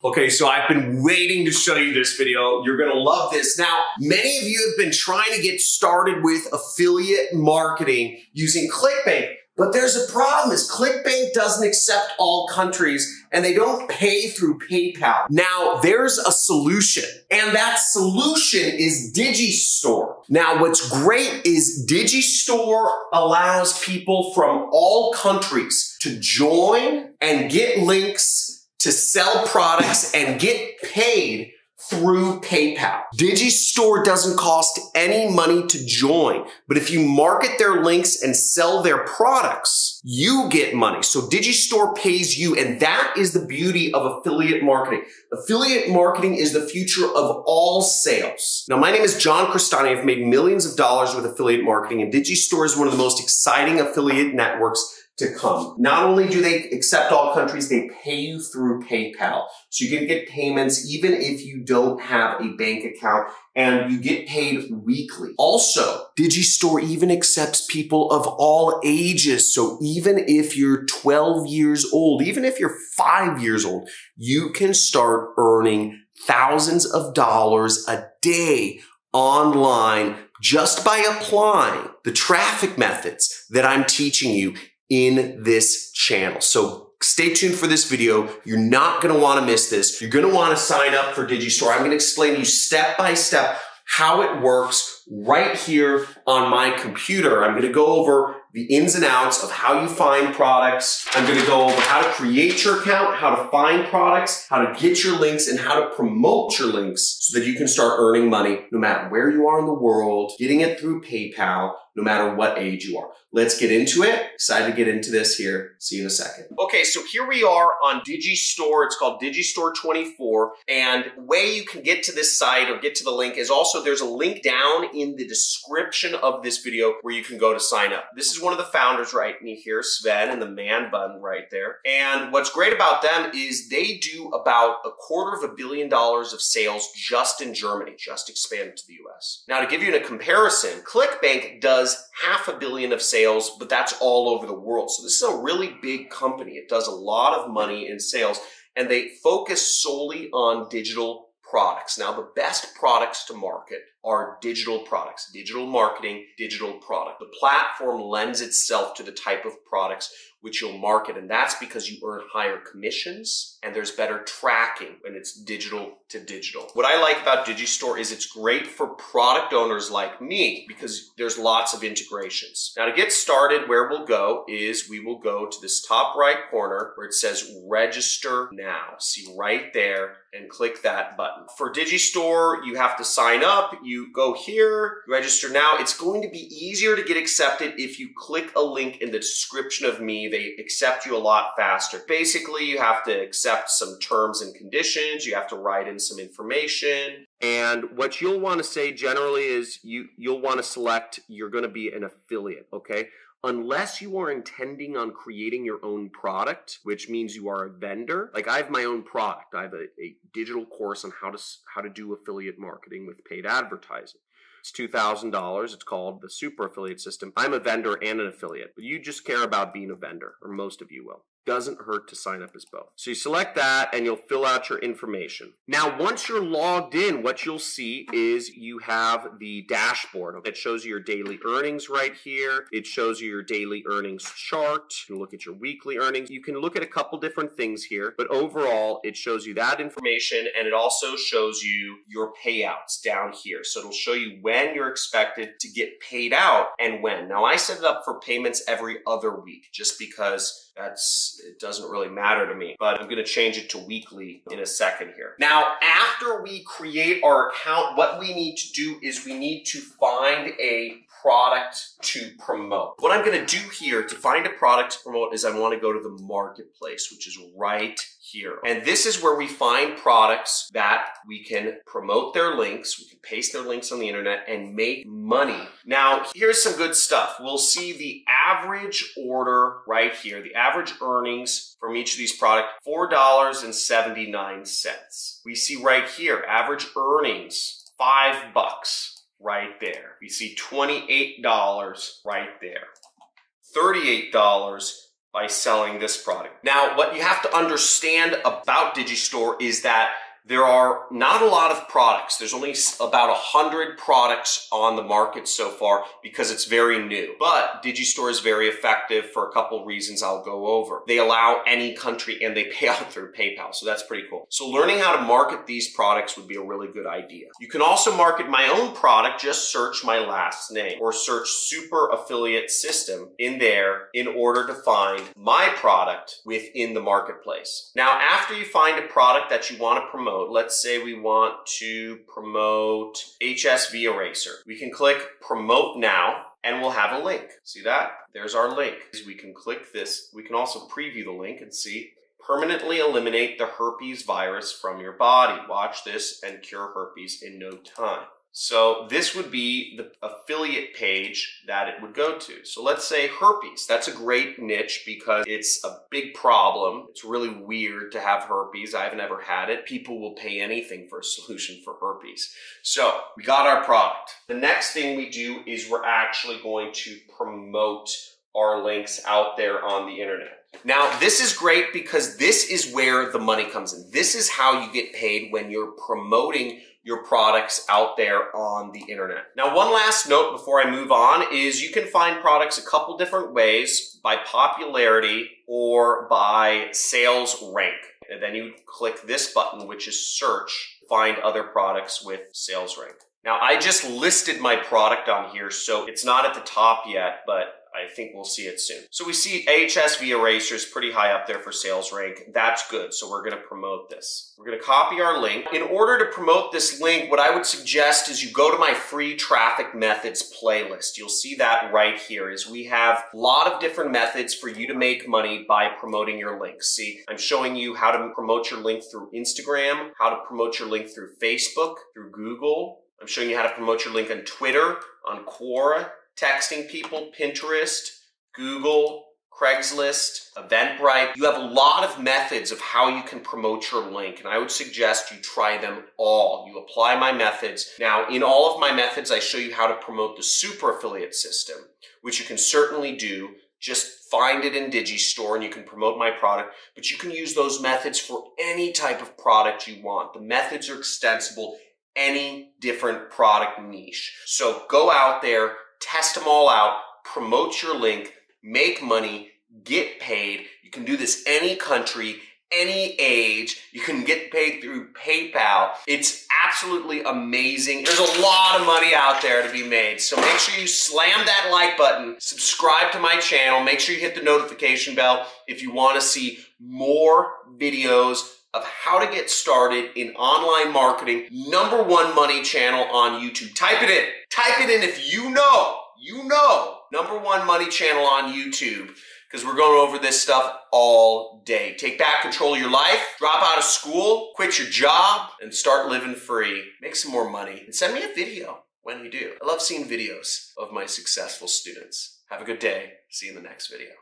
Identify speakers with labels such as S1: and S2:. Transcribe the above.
S1: Okay, so I've been waiting to show you this video. You're gonna love this. Now, many of you have been trying to get started with affiliate marketing using ClickBank, but there's a problem is ClickBank doesn't accept all countries and they don't pay through PayPal. Now, there's a solution, and that solution is DigiStore. Now, what's great is DigiStore allows people from all countries to join and get links to sell products and get paid through PayPal. DigiStore doesn't cost any money to join, but if you market their links and sell their products, you get money. So DigiStore pays you, and that is the beauty of affiliate marketing. Affiliate marketing is the future of all sales. Now, my name is John Crestani. I've made millions of dollars with affiliate marketing, and DigiStore is one of the most exciting affiliate networks to come. Not only do they accept all countries, they pay you through PayPal. So you can get payments even if you don't have a bank account, and you get paid weekly. Also, DigiStore even accepts people of all ages. So even if you're 12 years old, even if you're 5 years old, you can start earning thousands of dollars a day online just by applying the traffic methods that I'm teaching you in this channel. So stay tuned for this video. You're not gonna wanna miss this. You're gonna wanna sign up for DigiStore. I'm gonna explain to you step by step how it works right here on my computer. I'm gonna go over the ins and outs of how you find products. I'm gonna go over how to create your account, how to find products, how to get your links, and how to promote your links so that you can start earning money no matter where you are in the world, getting it through PayPal, no matter what age you are. Let's get into it. Excited to get into this here. See you in a second. Okay, so here we are on DigiStore. It's called DigiStore 24. And the way you can get to this site or get to the link is also there's a link down in the description of this video where you can go to sign up. This is one of the founders right here, Sven, and the man bun right there. And what's great about them is they do about $250 million of sales just in Germany, just expanded to the US. Now, to give you a comparison, ClickBank does $500 million of sales, but that's all over the world. So this is a really big company. It does a lot of money in sales, and they focus solely on digital products. Now, the best products to market are digital products, digital marketing, digital product. The platform lends itself to the type of products which you'll market, and that's because you earn higher commissions and there's better tracking when it's digital to digital. What I like about DigiStore is it's great for product owners like me because there's lots of integrations. Now, to get started, where we'll go is we will go to this top right corner where it says register now. See right there, and click that button. For DigiStore, you have to sign up. You go here, register now. It's going to be easier to get accepted if you click a link in the description of me. They accept you a lot faster. Basically, you have to accept some terms and conditions. You have to write in some information. And what you'll want to say generally is you'll want to select you're going to be an affiliate, okay? Unless you are intending on creating your own product, which means you are a vendor. Like I have my own product. I have a digital course on how to do affiliate marketing with paid advertising. It's $2,000. It's called the Super Affiliate System. I'm a vendor and an affiliate, but you just care about being a vendor, or most of you will. Doesn't hurt to sign up as both. So you select that and you'll fill out your information. Now, once you're logged in, what you'll see is you have the dashboard. It shows you your daily earnings right here. It shows you your daily earnings chart. You can look at your weekly earnings. You can look at a couple different things here, but overall, it shows you that information, and it also shows you your payouts down here. So it'll show you when you're expected to get paid out and when. Now, I set it up for payments every other week just because it doesn't really matter to me, but I'm going to change it to weekly in a second here. Now, after we create our account, what we need to do is we need to find a product to promote. What I'm going to do here to find a product to promote is I want to go to the marketplace, which is right here. And this is where we find products that we can promote their links, we can paste their links on the internet and make money. Now, here's some good stuff. We'll see the average order right here, the average earnings from each of these products, $4.79. We see right here, average earnings, $5 right there. We see $28 right there. $38 by selling this product. Now, what you have to understand about DigiStore is that there are not a lot of products. There's only about 100 products on the market so far because it's very new. But DigiStore is very effective for a couple reasons I'll go over. They allow any country and they pay out through PayPal, so that's pretty cool. So learning how to market these products would be a really good idea. You can also market my own product. Just search my last name or search Super Affiliate System in there in order to find my product within the marketplace. Now, after you find a product that you want to promote, let's say we want to promote HSV Eraser. We can click Promote Now and we'll have a link. See that? There's our link. We can click this. We can also preview the link and see permanently eliminate the herpes virus from your body. Watch this and cure herpes in no time. So this would be the affiliate page that it would go to. So let's say herpes. That's a great niche because it's a big problem. It's really weird to have herpes. I've never had it. People will pay anything for a solution for herpes. So we got our product. The next thing we do is we're actually going to promote our links out there on the internet. Now, this is great because this is where the money comes in. This is how you get paid when you're promoting your products out there on the internet. Now, one last note before I move on is you can find products a couple different ways, by popularity or by sales rank. And then you click this button, which is search, find other products with sales rank. Now, I just listed my product on here, so it's not at the top yet, but I think we'll see it soon. So we see HSV Eraser is pretty high up there for sales rank. That's good. So we're going to promote this. We're going to copy our link. In order to promote this link, what I would suggest is you go to my free traffic methods playlist. You'll see that right here is we have a lot of different methods for you to make money by promoting your links. See, I'm showing you how to promote your link through Instagram, how to promote your link through Facebook, through Google. I'm showing you how to promote your link on Twitter, on Quora, texting people, Pinterest, Google, Craigslist, Eventbrite. You have a lot of methods of how you can promote your link, and I would suggest you try them all. You apply my methods. Now, in all of my methods, I show you how to promote the super affiliate system, which you can certainly do. Just find it in DigiStore and you can promote my product, but you can use those methods for any type of product you want. The methods are extensible, any different product niche. So go out there, test them all out, promote your link, make money, get paid. You can do this any country, any age. You can get paid through PayPal. It's absolutely amazing. There's a lot of money out there to be made. So make sure you slam that like button, subscribe to my channel, make sure you hit the notification bell if you want to see more videos of how to get started in online marketing. #1 money channel on YouTube. Type it in. Type it in if you know, #1 money channel on YouTube, because we're going over this stuff all day. Take back control of your life, drop out of school, quit your job, and start living free. Make some more money, and send me a video when you do. I love seeing videos of my successful students. Have a good day. See you in the next video.